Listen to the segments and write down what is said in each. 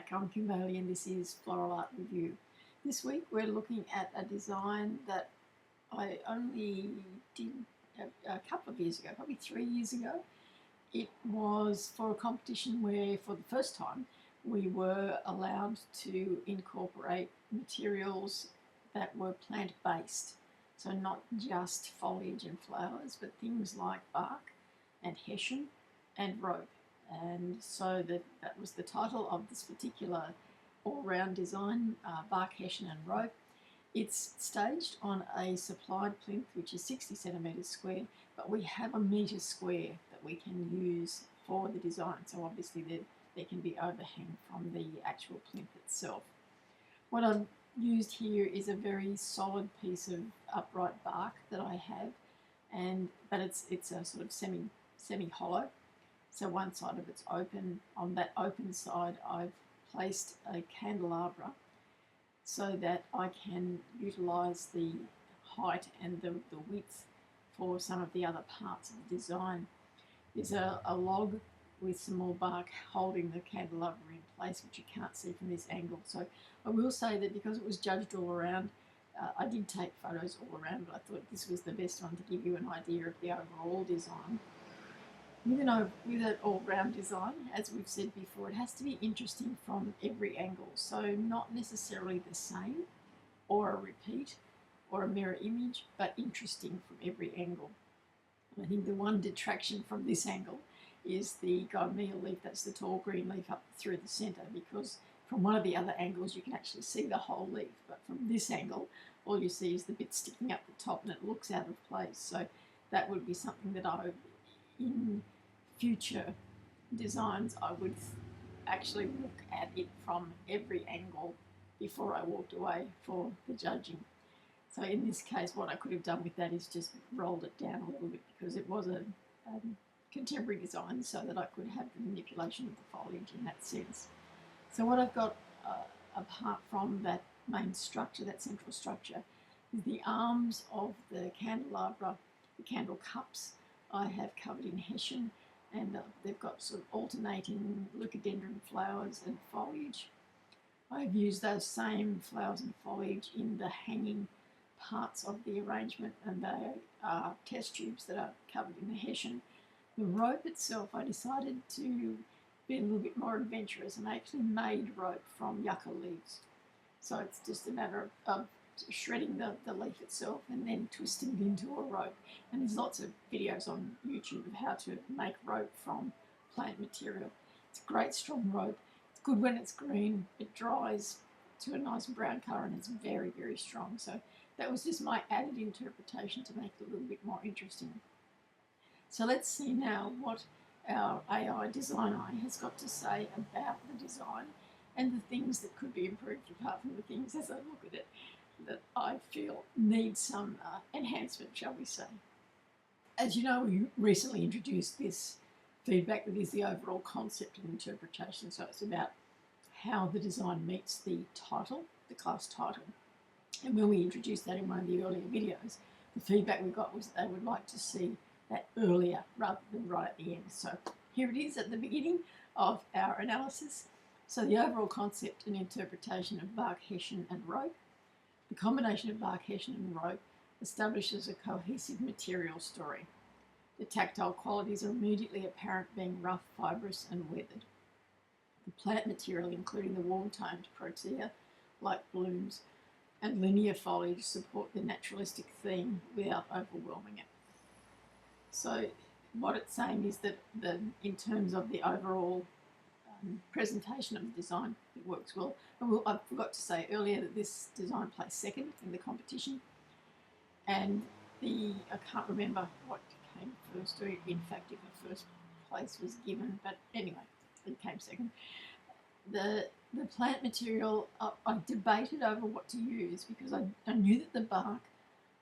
back. I'm Kimberly and this is Floral Art Review. This week we're looking at a design that I only did a couple of years ago, probably 3 years ago. It was for a competition where for the first time we were allowed to incorporate materials that were plant-based. So not just foliage and flowers, but things like bark and hessian and rope. And so that was the title of this particular all-round design, bark, hessian and rope. It's staged on a supplied plinth which is 60 centimetres square, but we have a metre square that we can use for the design. So obviously there can be overhang from the actual plinth itself. What I've used here is a very solid piece of upright bark that I have, but it's a sort of semi-hollow. So one side of it's open. On that open side I've placed a candelabra so that I can utilise the height and the width for some of the other parts of the design. There's a log with some more bark holding the candelabra in place, which you can't see from this angle. So I will say that because it was judged all around, I did take photos all around, but I thought this was the best one to give you an idea of the overall design. With an all-round design, as we've said before, it has to be interesting from every angle. So not necessarily the same or a repeat or a mirror image, but interesting from every angle. And I think the one detraction from this angle is the gymea leaf. That's the tall green leaf up through the centre, because from one of the other angles you can actually see the whole leaf, but from this angle all you see is the bit sticking up the top and it looks out of place. So that would be something that in future designs I would actually look at it from every angle before I walked away for the judging. So in this case what I could have done with that is just rolled it down a little bit, because it was a contemporary design, so that I could have the manipulation of the foliage in that sense. So what I've got apart from that main structure, that central structure, is the arms of the candelabra, the candle cups I have covered in hessian, and they've got sort of alternating leucadendron flowers and foliage. I've used those same flowers and foliage in the hanging parts of the arrangement, and they are test tubes that are covered in the hessian. The rope itself, I decided to be a little bit more adventurous, and I actually made rope from yucca leaves. So it's just a matter of shredding the leaf itself and then twisting it into a rope. And there's lots of videos on YouTube of how to make rope from plant material. It's a great strong rope. It's good when it's green. It dries to a nice brown colour and it's very, very strong. So that was just my added interpretation to make it a little bit more interesting. So let's see now what our AI DesignEye has got to say about the design and the things that could be improved, apart from the things, as I look at it, that I feel need some enhancement, shall we say. As you know, we recently introduced this feedback that is the overall concept and interpretation. So it's about how the design meets the title, the class title. And when we introduced that in one of the earlier videos, the feedback we got was that they would like to see that earlier rather than right at the end. So here it is at the beginning of our analysis. So the overall concept and interpretation of bark, hessian and rope. The combination of bark, hessian and rope establishes a cohesive material story. The tactile qualities are immediately apparent, being rough, fibrous and weathered. The plant material, including the warm-toned protea, like blooms and linear foliage, support the naturalistic theme without overwhelming it. So what it's saying is that in terms of the overall presentation of the design, it works well. And I forgot to say earlier that this design placed second in the competition, and I can't remember what came first, or in fact if a first place was given, but anyway, it came second. The plant material, I debated over what to use, because I knew that the bark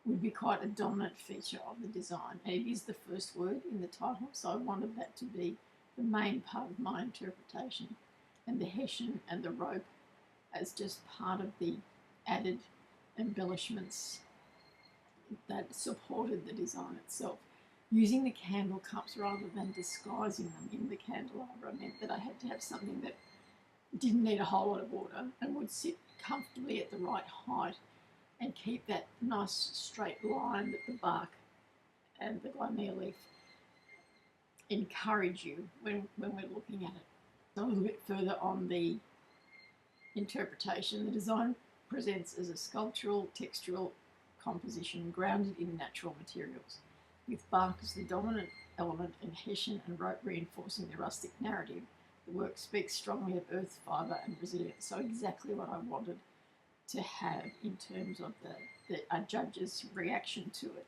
would be quite a dominant feature of the design. And it is the first word in the title, so I wanted that to be the main part of my interpretation, and the hessian and the rope as just part of the added embellishments that supported the design itself. Using the candle cups rather than disguising them in the candelabra meant that I had to have something that didn't need a whole lot of water and would sit comfortably at the right height and keep that nice straight line that the bark and the gymnea leaf encourage you when we're looking at it. A little bit further on the interpretation, the design presents as a sculptural, textural composition grounded in natural materials, with bark as the dominant element and Hessian and Rope reinforcing the rustic narrative. The work speaks strongly of earth, fibre and resilience, so exactly what I wanted to have in terms of a judge's reaction to it.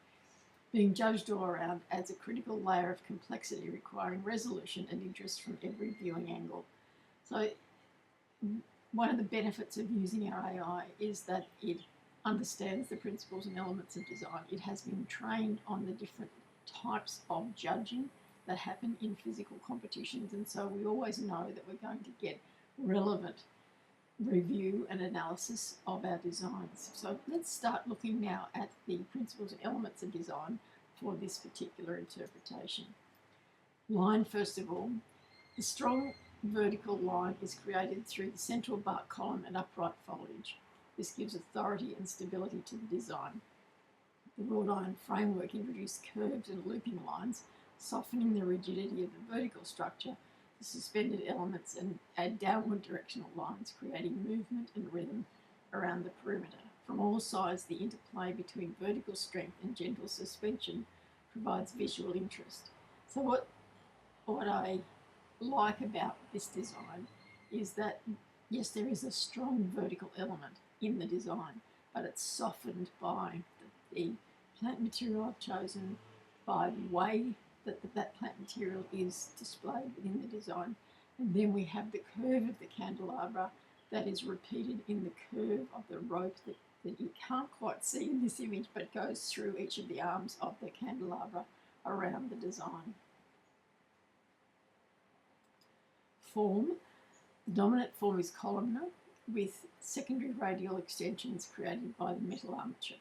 Being judged all around adds a critical layer of complexity requiring resolution and interest from every viewing angle. So one of the benefits of using our AI is that it understands the principles and elements of design. It has been trained on the different types of judging that happen in physical competitions, and so we always know that we're going to get relevant review and analysis of our designs. So let's start looking now at the principles and elements of design for this particular interpretation. Line, first of all, the strong vertical line is created through the central bark column and upright foliage. This gives authority and stability to the design. The wrought iron framework introduced curves and looping lines, softening the rigidity of the vertical structure. The suspended elements and add downward directional lines, creating movement and rhythm around the perimeter. From all sides, the interplay between vertical strength and gentle suspension provides visual interest. So what I like about this design is that, yes, there is a strong vertical element in the design, but it's softened by the plant material I've chosen, by the way that plant material is displayed within the design. And then we have the curve of the candelabra that is repeated in the curve of the rope that you can't quite see in this image, but goes through each of the arms of the candelabra around the design. Form. The dominant form is columnar with secondary radial extensions created by the metal armature.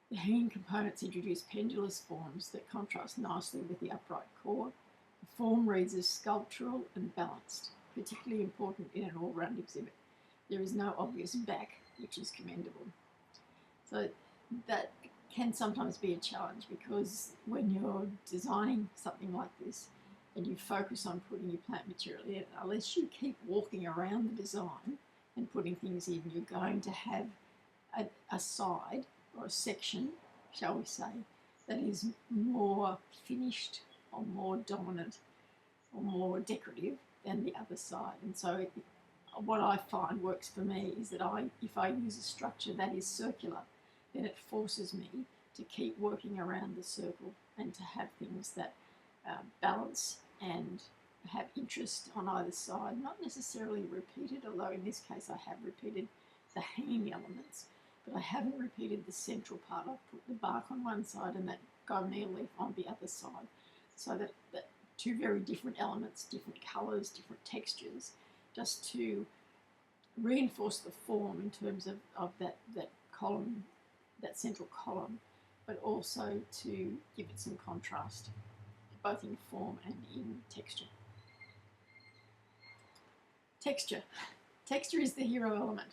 The hanging components introduce pendulous forms that contrast nicely with the upright core. The form reads as sculptural and balanced, particularly important in an all-round exhibit. There is no obvious back, which is commendable. So that can sometimes be a challenge, because when you're designing something like this and you focus on putting your plant material in, unless you keep walking around the design and putting things in, you're going to have a side or a section, shall we say, that is more finished or more dominant or more decorative than the other side. And so what I find works for me is that if I use a structure that is circular, then it forces me to keep working around the circle and to have things that balance and have interest on either side, not necessarily repeated, although in this case I have repeated the hanging elements, but I haven't repeated the central part. I've put the bark on one side and that gymnea leaf on the other side, so that two very different elements, different colours, different textures, just to reinforce the form in terms of that column, that central column, but also to give it some contrast, both in form and in texture. Texture. Texture is the hero element,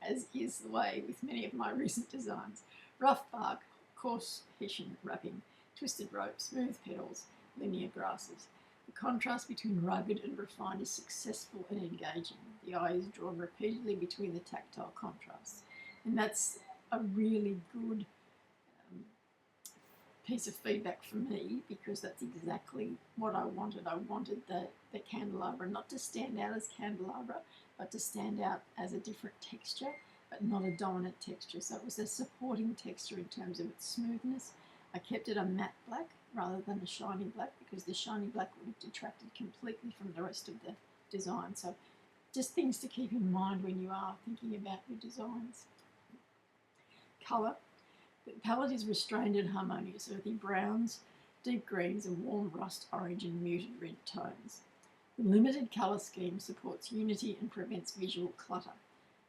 as is the way with many of my recent designs. Rough bark, coarse Hessian wrapping, twisted rope, smooth petals, linear grasses. The contrast between rugged and refined is successful and engaging. The eye is drawn repeatedly between the tactile contrasts. And that's a really good piece of feedback for me, because that's exactly what I wanted. I wanted the candelabra not to stand out as candelabra, but to stand out as a different texture, but not a dominant texture. So it was a supporting texture in terms of its smoothness. I kept it a matte black rather than a shiny black, because the shiny black would have detracted completely from the rest of the design. So just things to keep in mind when you are thinking about your designs. Colour. The palette is restrained and harmonious, earthy browns, deep greens and warm rust orange and muted red tones. The limited colour scheme supports unity and prevents visual clutter.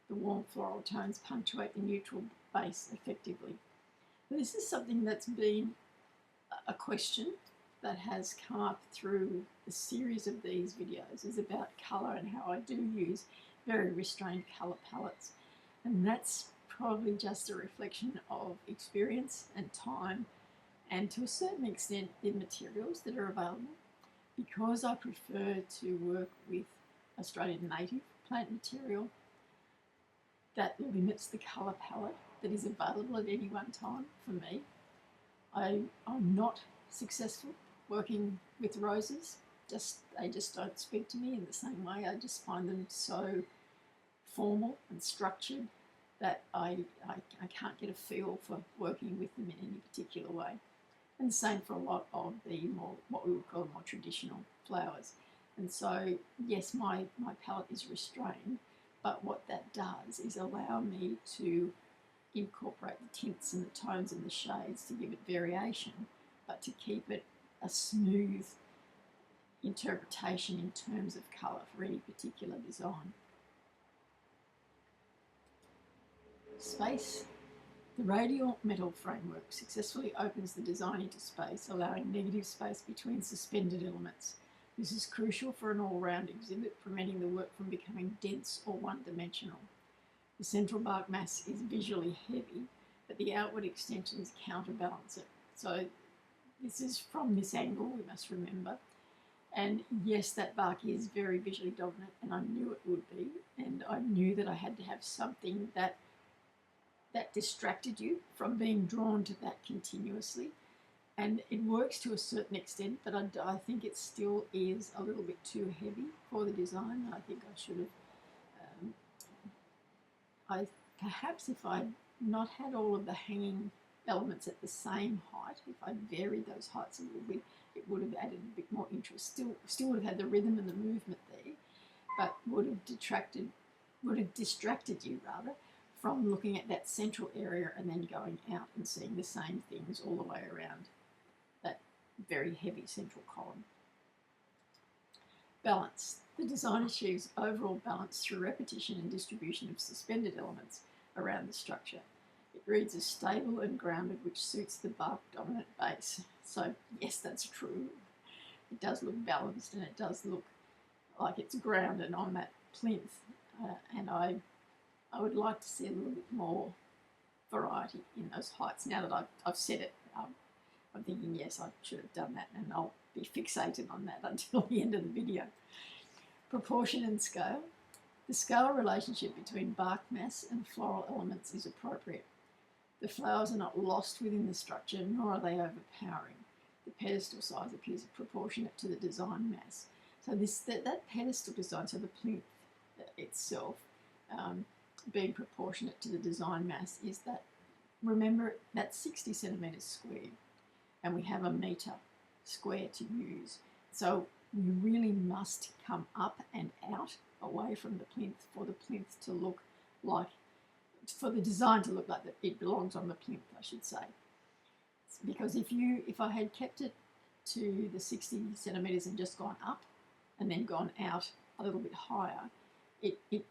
The warm floral tones punctuate the neutral base effectively. This is something that's been a question that has come up through the series of these videos is about colour and how I do use very restrained colour palettes. And that's probably just a reflection of experience and time, and to a certain extent the materials that are available. Because I prefer to work with Australian native plant material, that limits the colour palette that is available at any one time for me. I'm not successful working with roses. They just don't speak to me in the same way. I just find them so formal and structured that I can't get a feel for working with them in any particular way. And the same for a lot of the more, what we would call more traditional flowers. And so, yes, my palette is restrained, but what that does is allow me to incorporate the tints and the tones and the shades to give it variation, but to keep it a smooth interpretation in terms of colour for any particular design. Space. The radial metal framework successfully opens the design into space, allowing negative space between suspended elements. This is crucial for an all-round exhibit, preventing the work from becoming dense or one-dimensional. The central bark mass is visually heavy, but the outward extensions counterbalance it. So this is from this angle, we must remember. And yes, that bark is very visually dominant, and I knew it would be, and I knew that I had to have something that distracted you from being drawn to that continuously. And it works to a certain extent, but I think it still is a little bit too heavy for the design. I think I should have, perhaps if I'd not had all of the hanging elements at the same height, if I'd varied those heights a little bit, it would have added a bit more interest. Still would have had the rhythm and the movement there, but would have distracted you rather from looking at that central area and then going out and seeing the same things all the way around that very heavy central column. Balance. The design achieves overall balance through repetition and distribution of suspended elements around the structure. It reads as stable and grounded, which suits the bark dominant base. So yes, that's true. It does look balanced and it does look like it's grounded on that plinth, and I would like to see a little bit more variety in those heights. Now that I've said it, I'm thinking, yes, I should have done that, and I'll be fixated on that until the end of the video. Proportion and scale. The scale relationship between bark mass and floral elements is appropriate. The flowers are not lost within the structure, nor are they overpowering. The pedestal size appears proportionate to the design mass. So that pedestal design, so the plinth itself, being proportionate to the design mass, is that, remember, that's 60 centimetres square, and we have a metre square to use. So we really must come up and out away from the plinth for the plinth to look like, for the design to look like that it belongs on the plinth, I should say. Because if I had kept it to the 60 centimetres and just gone up and then gone out a little bit higher, you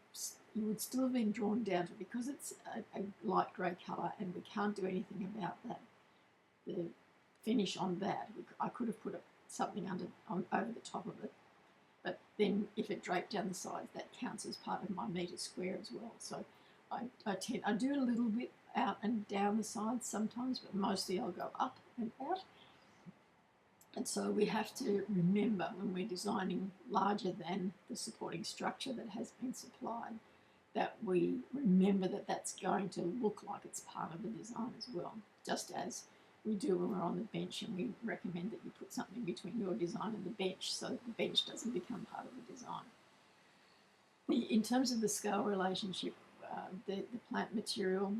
would still have been drawn down to it, because it's a light grey colour and we can't do anything about that. The finish on that, I could have put something over the top of it, but then if it draped down the sides, that counts as part of my metre square as well. So I do a little bit out and down the sides sometimes, but mostly I'll go up and out. And so we have to remember, when we're designing larger than the supporting structure that has been supplied, that we remember that that's going to look like it's part of the design as well, just as we do when we're on the bench, and we recommend that you put something between your design and the bench so that the bench doesn't become part of the design. In terms of the scale relationship, the plant material,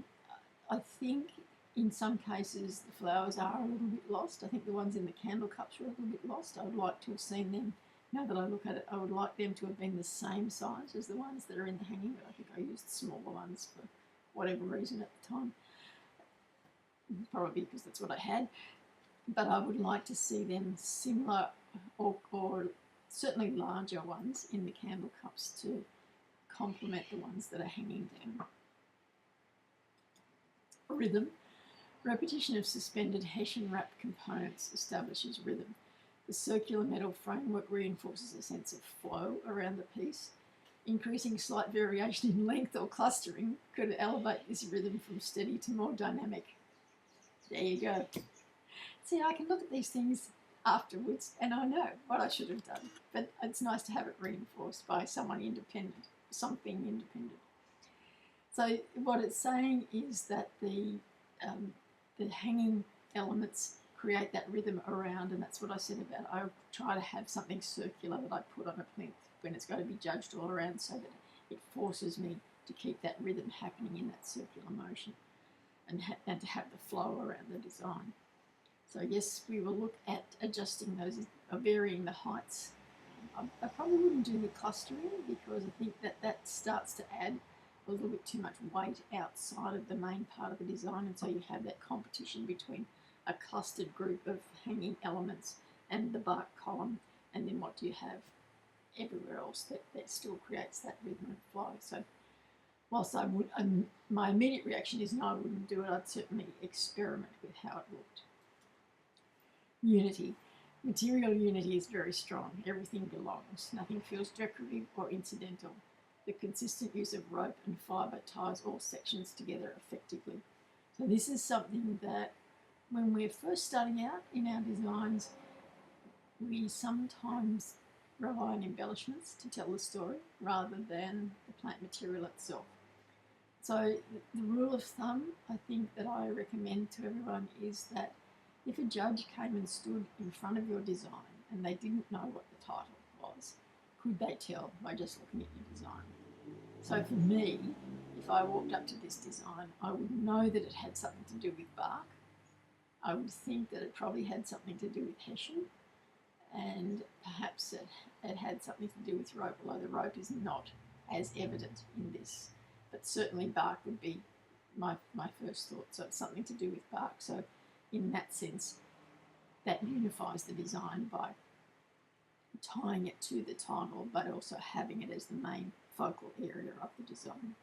I think in some cases the flowers are a little bit lost. I think the ones in the candle cups are a little bit lost. I would like to have seen them, now that I look at it, I would like them to have been the same size as the ones that are in the hanging, but I think I used smaller ones for whatever reason at the time. Probably because that's what I had. But I would like to see them similar, or certainly larger ones in the candle cups to complement the ones that are hanging down. Rhythm. Repetition of suspended Hessian wrap components establishes rhythm. The circular metal framework reinforces a sense of flow around the piece. Increasing slight variation in length or clustering could elevate this rhythm from steady to more dynamic. There you go. See, I can look at these things afterwards and I know what I should have done, but it's nice to have it reinforced by someone independent, something independent. So what it's saying is that the hanging elements create that rhythm around, and that's what I said about I try to have something circular that I put on a plinth when it's going to be judged all around, so that it forces me to keep that rhythm happening in that circular motion, and to have the flow around the design. So yes, we will look at adjusting those, varying the heights. I probably wouldn't do the clustering because I think that starts to add a little bit too much weight outside of the main part of the design, and so you have that competition between a clustered group of hanging elements and the bark column, and then what do you have everywhere else that still creates that rhythm and flow. So whilst I would, my immediate reaction is no, I wouldn't do it, I'd certainly experiment with how it looked. Unity. Material unity is very strong. Everything belongs. Nothing feels decorative or incidental. The consistent use of rope and fibre ties all sections together effectively. So this is something that when we're first starting out in our designs, we sometimes rely on embellishments to tell the story rather than the plant material itself. So the rule of thumb I think that I recommend to everyone is that if a judge came and stood in front of your design and they didn't know what the title was, could they tell by just looking at your design? So for me, if I walked up to this design, I would know that it had something to do with bark. I would think that it probably had something to do with Hessian, and perhaps it had something to do with rope, although the rope is not as evident in this. But certainly bark would be my first thought, so it's something to do with bark. So in that sense, that unifies the design by tying it to the title, but also having it as the main focal area of the design.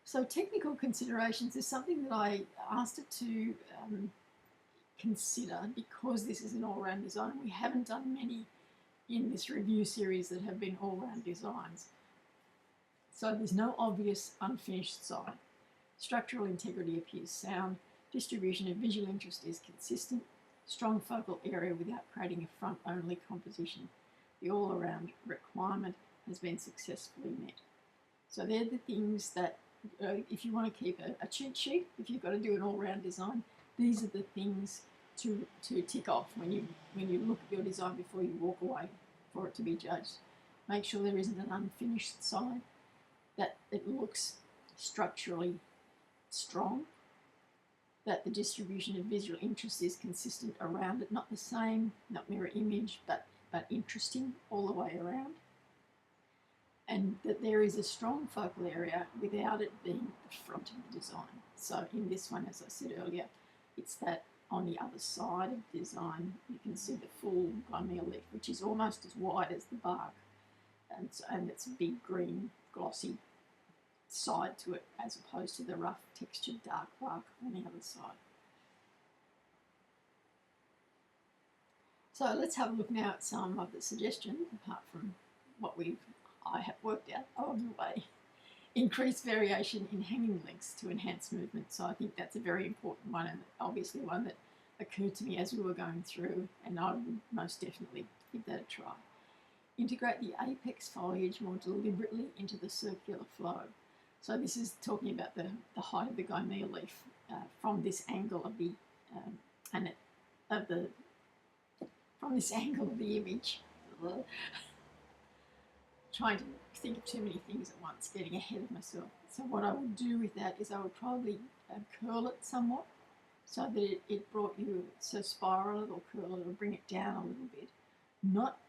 So technical considerations is something that I asked it to consider because this is an all-round design. We haven't done many in this review series that have been all-round designs. So there's no obvious unfinished side. Structural integrity appears sound. Distribution of visual interest is consistent. Strong focal area without creating a front-only composition. The all-around requirement has been successfully met. So they're the things that, if you want to keep a cheat sheet, if you've got to do an all-round design, these are the things to tick off when you look at your design before you walk away for it to be judged. Make sure there isn't an unfinished side, that it looks structurally strong, that the distribution of visual interest is consistent around it, not the same, not mirror image, but interesting all the way around, and that there is a strong focal area without it being the front of the design. So in this one, as I said earlier, it's that on the other side of the design, you can see the full gymnea leaf, which is almost as wide as the bark, and it's a big green glossy side to it as opposed to the rough textured dark bark on the other side. So let's have a look now at some of the suggestions, apart from what I have worked out along the way. Increase variation in hanging lengths to enhance movement. So I think that's a very important one, and obviously one that occurred to me as we were going through, and I would most definitely give that a try. Integrate the apex foliage more deliberately into the circular flow. So this is talking about the height of the gymnea leaf from this angle of the from this angle of the image. Trying to think of too many things at once, getting ahead of myself. So what I would do with that is I would probably curl it somewhat so that it brought you, so spiral it or curl it or bring it down a little bit. Not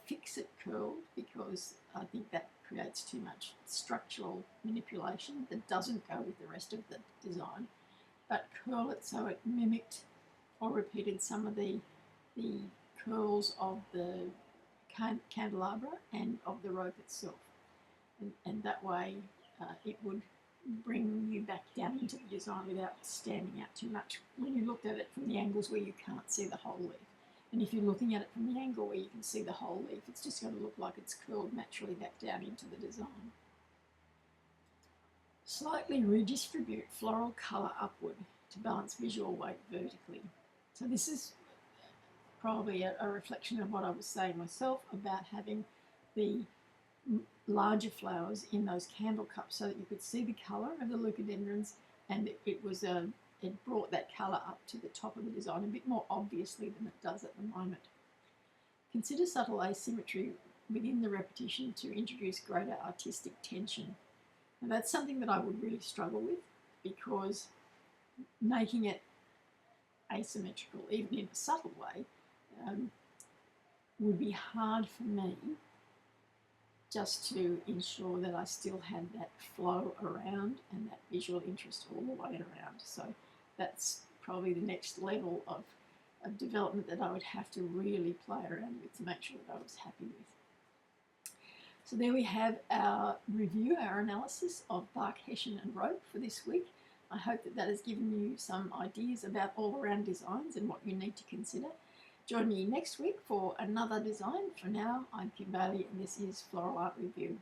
fix it curled, because I think that creates too much structural manipulation that doesn't go with the rest of the design, but curl it so it mimicked or repeated some of the curls of the candelabra and of the rope itself, and that way it would bring you back down into the design without standing out too much when you looked at it from the angles where you can't see the whole leaf. And if you're looking at it from the angle where you can see the whole leaf, it's just going to look like it's curled naturally back down into the design. Slightly redistribute floral colour upward to balance visual weight vertically. So this is probably a reflection of what I was saying myself about having the larger flowers in those candle cups so that you could see the colour of the leucadendrons, and it brought that colour up to the top of the design a bit more obviously than it does at the moment. Consider subtle asymmetry within the repetition to introduce greater artistic tension. Now that's something that I would really struggle with, because making it asymmetrical, even in a subtle way, would be hard for me, just to ensure that I still had that flow around and that visual interest all the way around. So that's probably the next level of development that I would have to really play around with to make sure that I was happy with. So there we have our review, our analysis of bark, Hessian and Rope for this week. I hope that that has given you some ideas about all-around designs and what you need to consider. Join me next week for another design. For now, I'm Kim Bailey and this is Floral Art Review.